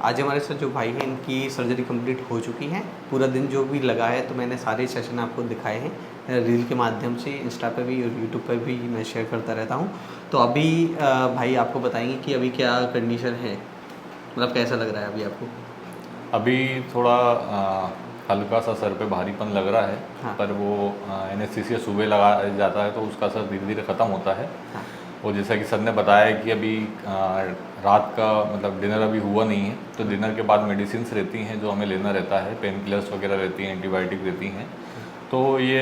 आज हमारे साथ जो भाई हैं इनकी सर्जरी कंप्लीट हो चुकी है। पूरा दिन जो भी लगा है तो मैंने सारे सेशन आपको दिखाए हैं रील के माध्यम से, इंस्टा पे भी और यूट्यूब पे भी मैं शेयर करता रहता हूँ। तो अभी भाई आपको बताएंगे कि अभी क्या कंडीशन है, मतलब कैसा लग रहा है अभी आपको? अभी थोड़ा हल्का सा सर पे भारीपन लग रहा है। हाँ। पर वो एनेस्थीसिया सुबह लगा जाता है तो उसका असर धीरे धीरे ख़त्म होता है। हाँ। और जैसा कि सर ने बताया कि अभी रात का मतलब डिनर अभी हुआ नहीं है, तो डिनर के बाद मेडिसिन्स रहती हैं जो हमें लेना रहता है, पेन किलर्स वगैरह रहती हैं, एंटीबायोटिक रहती हैं। तो ये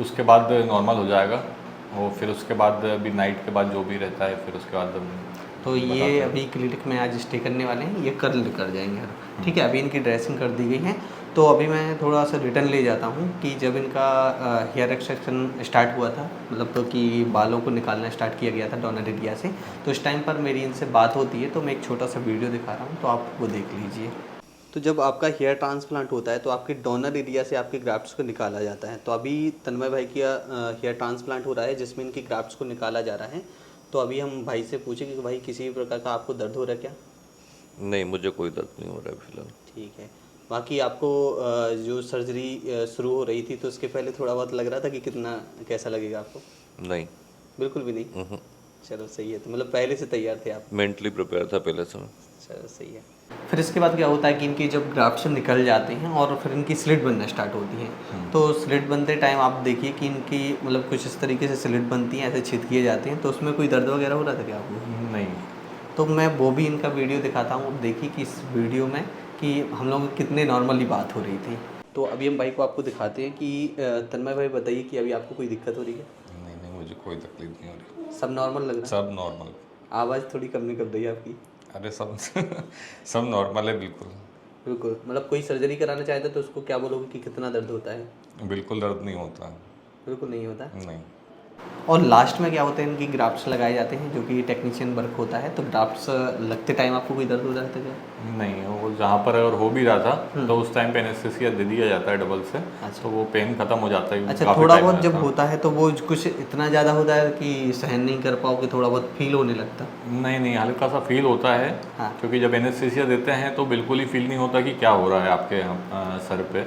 उसके बाद नॉर्मल हो जाएगा। और फिर उसके बाद अभी नाइट के बाद जो भी रहता है फिर उसके बाद तो ये बताते हैं। अभी क्लिनिक में आज स्टे करने वाले हैं, ये कल कर जाएंगे। ठीक है, अभी इनकी ड्रेसिंग कर दी गई है। तो अभी मैं थोड़ा सा रिटर्न ले जाता हूँ कि जब इनका हेयर एक्सट्रैक्शन स्टार्ट हुआ था, मतलब तो कि बालों को निकालना स्टार्ट किया गया था डोनर एरिया से, तो इस टाइम पर मेरी इनसे बात होती है। तो मैं एक छोटा सा वीडियो दिखा रहा हूँ, तो आप वो देख लीजिए। तो जब आपका हेयर ट्रांसप्लांट होता है तो आपके डोनर एरिया से आपके ग्राफ्ट्स को निकाला जाता है। तो अभी तन्मय भाई की हेयर ट्रांसप्लांट हो रहा है जिसमें इनकी ग्राफ्ट्स को निकाला जा रहा है। तो अभी हम भाई से पूछे कि भाई किसी भी प्रकार का आपको दर्द हो रहा है क्या? नहीं, मुझे कोई दर्द नहीं हो रहा है फिलहाल। ठीक है। बाकी आपको जो सर्जरी शुरू हो रही थी तो उसके पहले थोड़ा बहुत लग रहा था कि कितना कैसा लगेगा आपको? नहीं। बिल्कुल भी नहीं? चलो सही है। तो मतलब पहले से तैयार थे आप? मेंटली प्रिपेयर था पहले से मैं। चलो सही है। फिर इसके बाद क्या होता है कि इनकी जब ग्राफ्ट्स निकल जाते हैं और फिर इनकी स्लिट बनना स्टार्ट होती है। तो स्लिट बनते टाइम आप देखिए कि इनकी मतलब कुछ इस तरीके से स्लिट बनती हैं, ऐसे छेद किए जाते हैं। तो उसमें कोई दर्द वगैरह हो रहा था क्या आपको? नहीं। तो मैं वो भी इनका वीडियो दिखाता हूँ। देखिए कि इस वीडियो में कि हम लोग कितने नॉर्मली बात हो रही थी। तो अभी हम भाई को आपको दिखाते हैं कि तन्मय भाई बताइए कि अभी आपको कोई दिक्कत हो रही है? नहीं नहीं, मुझे कोई तकलीफ नहीं हो रही। सब नॉर्मल लग रहा है? सब नॉर्मल। आवाज़ थोड़ी कम निकल रही है आपकी। अरे सब सब नॉर्मल है बिल्कुल। बिल्कुल, मतलब कोई सर्जरी कराना चाहता है तो उसको क्या बोलोगे कि कितना दर्द होता है? बिल्कुल दर्द नहीं होता। बिल्कुल नहीं होता। नहीं। और लास्ट में क्या होता है, इनकी ग्राफ्ट्स लगाए जाते हैं जो कि टेक्नीशियन वर्क होता है। तो ग्राफ्ट्स लगते टाइम आपको कोई दर्द हो रहा था क्या? नहीं, वो जहाँ पर अगर हो भी रहा था तो उस टाइम पे एनेस्थीसिया दे दिया जाता है डबल से। अच्छा। तो वो पेन खत्म हो जाता है। अच्छा, काफ़ी थोड़ा टाइम बहुत में जब था। होता है तो वो कुछ इतना ज़्यादा होता है कि सहन नहीं कर पाओगे, थोड़ा बहुत फील होने लगता? नहीं नहीं, हल्का सा फील होता है। हाँ। क्योंकि जब एनेस्थीसिया देते हैं तो बिल्कुल ही फील नहीं होता कि क्या हो रहा है आपके सर पे।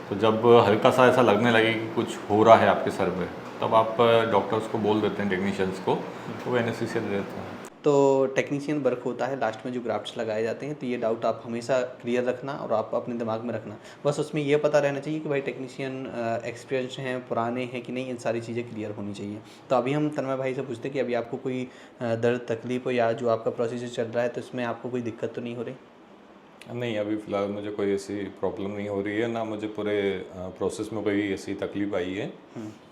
तो जब हल्का सा ऐसा लगने लगे कि कुछ हो रहा है आपके सर पे, तब आप डॉक्टर्स को बोल देते हैं, टेक्नीशियंस को, तो वो एनेस्थीसिया दे देते हैं। तो टेक्नीशियन वर्क होता है लास्ट में जो ग्राफ्ट्स लगाए जाते हैं। तो ये डाउट आप हमेशा क्लियर रखना और आप अपने दिमाग में रखना। बस उसमें ये पता रहना चाहिए कि भाई टेक्नीशियन एक्सपीरियंस हैं, पुराने हैं कि नहीं, इन सारी चीज़ें क्लियर होनी चाहिए। तो अभी हम तन्मय भाई से पूछते हैं कि अभी आपको कोई दर्द तकलीफ हो या जो आपका प्रोसीजर चल रहा है तो इसमें आपको कोई दिक्कत तो नहीं हो रही? नहीं, अभी फ़िलहाल मुझे कोई ऐसी प्रॉब्लम नहीं हो रही है, ना मुझे पूरे प्रोसेस में कोई ऐसी तकलीफ आई है।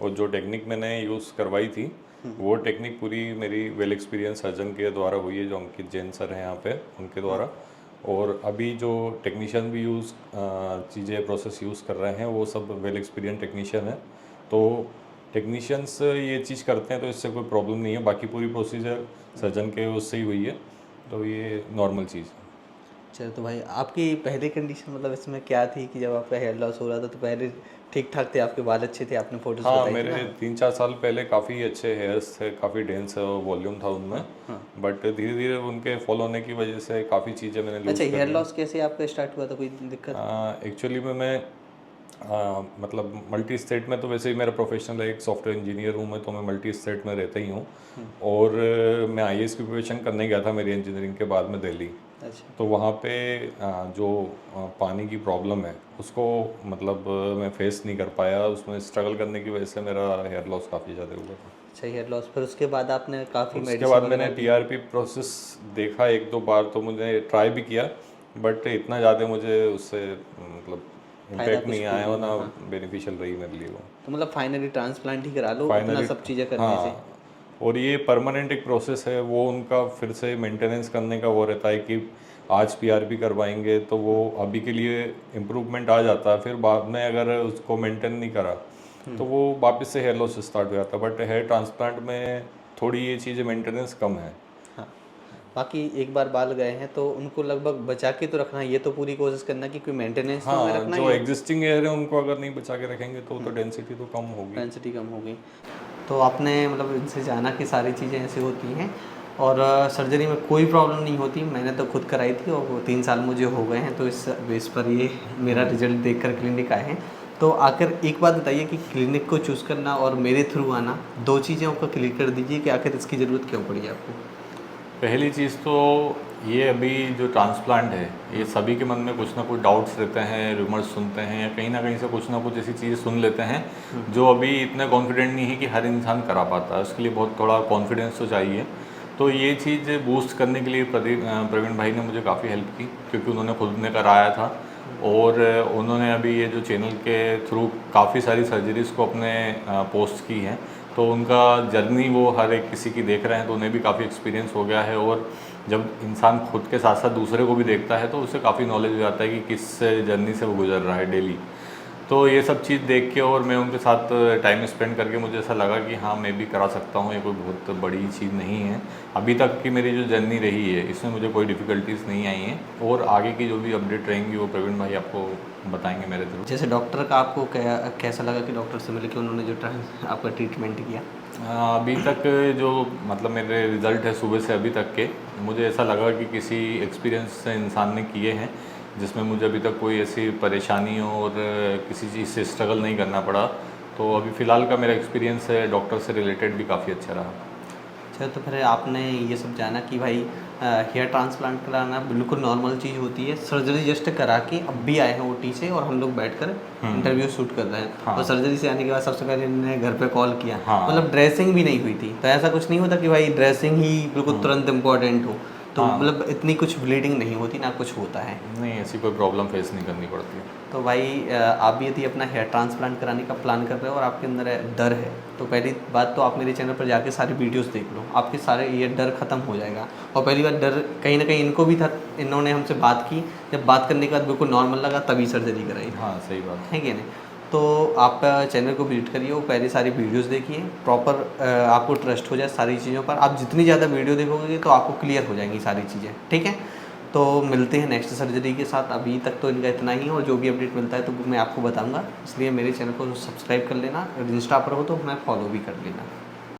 और जो टेक्निक मैंने यूज़ करवाई थी वो टेक्निक पूरी मेरी वेल एक्सपीरियंस सर्जन के द्वारा हुई है, जो अंकित जैन सर हैं यहाँ पे, उनके द्वारा। और अभी जो टेक्नीशियन भी चीज़ें प्रोसेस यूज़ कर रहे हैं वो सब वेल एक्सपीरियंस टेक्नीशियन है। तो टेक्नीशियंस ये चीज़ करते हैं तो इससे कोई प्रॉब्लम नहीं है। बाकी पूरी प्रोसीजर सर्जन के उससे ही हुई है, तो ये नॉर्मल चीज़ है। चलो, तो भाई आपकी पहली कंडीशन मतलब इसमें क्या थी कि जब आपका हेयर लॉस हो रहा था तो पहले ठीक ठाक थे, आपके बाल अच्छे थे, आपने फोटोज हाँ, बताई थी मेरे ना? 3-4 साल पहले काफ़ी अच्छे हेयर्स थे, काफ़ी डेंस वॉल्यूम था उनमें। बट धीरे धीरे उनके फॉलो होने की वजह से काफ़ी चीज़ें मैंने अच्छा, लूज़ कर हेयर ली। लॉस कैसे आपका स्टार्ट हुआ था, कोई दिक्कत? एक्चुअली में मैं मतलब मल्टी स्टेट में, तो वैसे ही मेरा प्रोफेशनल है, एक सॉफ्टवेयर इंजीनियर हूँ मैं, तो मैं मल्टी स्टेट में रहता ही हूँ। और मैं आईएएस की प्रिपरेशन करने गया था मेरी इंजीनियरिंग के बाद में दिल्ली। अच्छा। तो वहाँ पे जो पानी की प्रॉब्लम है उसको मतलब मैं फेस नहीं कर पाया, उसमें स्ट्रगल करने की वजह से मेरा हेयर लॉस काफ़ी ज़्यादा हुआ था। अच्छा, हेयर लॉस, फिर उसके बाद आपने काफ़ी उसके मेडिसिन बाद मैंने वगैरह दी? टीआरपी प्रोसेस देखा 1-2 बार, तो मुझे ट्राई भी किया, बट इतना ज़्यादा मुझे उससे मतलब फ़ायदा इम्पैक्ट कुछ नहीं फील आया, नहीं ना हुआ? हाँ। बेनिफिशियल रही मेरे लिए वो। तो मतलब फाइनली ट्रांसप्लांट ही करा लो इतना फाइनली सब चीज़ें करने से? हाँ। और ये परमानेंट एक प्रोसेस है, वो उनका फिर से मेंटेनेंस करने का वो रहता है कि आज पीआरपी करवाएंगे तो वो अभी के लिए इम्प्रूवमेंट आ जाता है, फिर बाद में अगर उसको मेंटेन नहीं करा तो वो वापस से हेयर लॉस स्टार्ट हो जाता है। बट हेयर ट्रांसप्लांट में थोड़ी ये चीज़ें मेंटेनेंस कम है। हाँ। बाकी एक बार बाल गए हैं तो उनको लगभग बचा के तो रखना है, ये तो पूरी कोशिश करना कि कोई मेंटेनेंस तो हमें हाँ, रखना जो ही। एग्जिस्टिंग हेयर है उनको अगर नहीं बचा के रखेंगे तो डेंसिटी तो कम होगी। डेंसिटी कम हो गई। तो आपने मतलब इनसे जाना कि सारी चीज़ें ऐसी होती हैं। और सर्जरी में कोई प्रॉब्लम नहीं होती। मैंने तो खुद कराई थी और वो 3 साल मुझे हो गए हैं, तो इस बेस पर ये मेरा रिजल्ट देखकर क्लिनिक आए हैं। तो आखिर एक बात बताइए कि क्लिनिक को चूज़ करना और मेरे थ्रू आना, 2 चीज़ें आपको क्लियर कर दीजिए कि आखिर इसकी ज़रूरत क्यों पड़ी आपको? पहली चीज़ तो ये अभी जो ट्रांसप्लांट है, ये सभी के मन में कुछ ना कुछ डाउट्स रहते हैं, रूमर्स सुनते हैं या कहीं ना कहीं से कुछ ना कुछ ऐसी चीज़ें सुन लेते हैं जो अभी इतने कॉन्फिडेंट नहीं है कि हर इंसान करा पाता है। उसके लिए बहुत थोड़ा कॉन्फिडेंस तो चाहिए। तो ये चीज़ बूस्ट करने के लिए प्रवीण भाई ने मुझे काफ़ी हेल्प की, क्योंकि उन्होंने खुद ने कराया था और उन्होंने अभी ये जो चैनल के थ्रू काफ़ी सारी सर्जरीज़ को अपने पोस्ट की हैं। तो उनका जर्नी वो हर एक किसी की देख रहे हैं, तो उन्हें भी काफ़ी एक्सपीरियंस हो गया है। और जब इंसान खुद के साथ साथ दूसरे को भी देखता है तो उससे काफ़ी नॉलेज हो जाता है कि किस जर्नी से वो गुजर रहा है डेली। तो ये सब चीज़ देख के और मैं उनके साथ टाइम स्पेंड करके मुझे ऐसा लगा कि हाँ, मैं भी करा सकता हूँ, ये कोई बहुत बड़ी चीज़ नहीं है। अभी तक की मेरी जो जर्नी रही है इसमें मुझे कोई डिफ़िकल्टीज़ नहीं आई हैं और आगे की जो भी अपडेट रहेंगी वो प्रवीण भाई आपको बताएंगे मेरे थ्रू। जैसे डॉक्टर का आपको कैसा लगा कि डॉक्टर से मिल के उन्होंने जो आपका ट्रीटमेंट किया? अभी तक जो मतलब मेरे रिज़ल्ट है सुबह से अभी तक के, मुझे ऐसा लगा कि किसी एक्सपीरियंस इंसान ने किए हैं जिसमें मुझे अभी तक कोई ऐसी परेशानी और किसी चीज़ से स्ट्रगल नहीं करना पड़ा। तो अभी फ़िलहाल का मेरा एक्सपीरियंस है डॉक्टर से रिलेटेड भी काफ़ी अच्छा रहा। अच्छा, तो फिर आपने ये सब जाना कि भाई हेयर ट्रांसप्लांट कराना बिल्कुल नॉर्मल चीज़ होती है। सर्जरी जस्ट करा के अब भी आए हैं ओटी से और हम लोग बैठकर इंटरव्यू शूट कर रहे हैं। हाँ। और सर्जरी से आने के बाद सबसे पहले इन्होंने घर पे कॉल किया। हाँ। मतलब ड्रेसिंग भी नहीं हुई थी, तो ऐसा कुछ नहीं होता कि भाई ड्रेसिंग ही बिल्कुल तुरंत इम्पोर्टेंट हो, तो हाँ। मतलब इतनी कुछ ब्लीडिंग नहीं होती, ना कुछ होता है। नहीं, ऐसी कोई प्रॉब्लम फेस नहीं करनी पड़ती। तो भाई आप भी यदि अपना हेयर ट्रांसप्लांट कराने का प्लान कर रहे हो और आपके अंदर डर है, तो पहली बात तो आप मेरे चैनल पर जाके सारे वीडियोस देख लो, आपके सारे ये डर ख़त्म हो जाएगा। और पहली बात, डर कहीं ना कहीं इनको भी था, इन्होंने हमसे बात की, जब बात करने के बाद बिल्कुल नॉर्मल लगा तभी सर्जरी कराई। हाँ, सही बात है कि नहीं? तो आप चैनल को विजिट करिए, वो पहले सारी वीडियोस देखिए, प्रॉपर आपको ट्रस्ट हो जाए सारी चीज़ों पर। आप जितनी ज़्यादा वीडियो देखोगे तो आपको क्लियर हो जाएंगी सारी चीज़ें, ठीक है? तो मिलते हैं नेक्स्ट सर्जरी के साथ। अभी तक तो इनका इतना ही है और जो भी अपडेट मिलता है तो मैं आपको बताऊंगा, इसलिए मेरे चैनल को सब्सक्राइब कर लेना। इंस्टा पर हो तो मैं फॉलो भी कर लेना।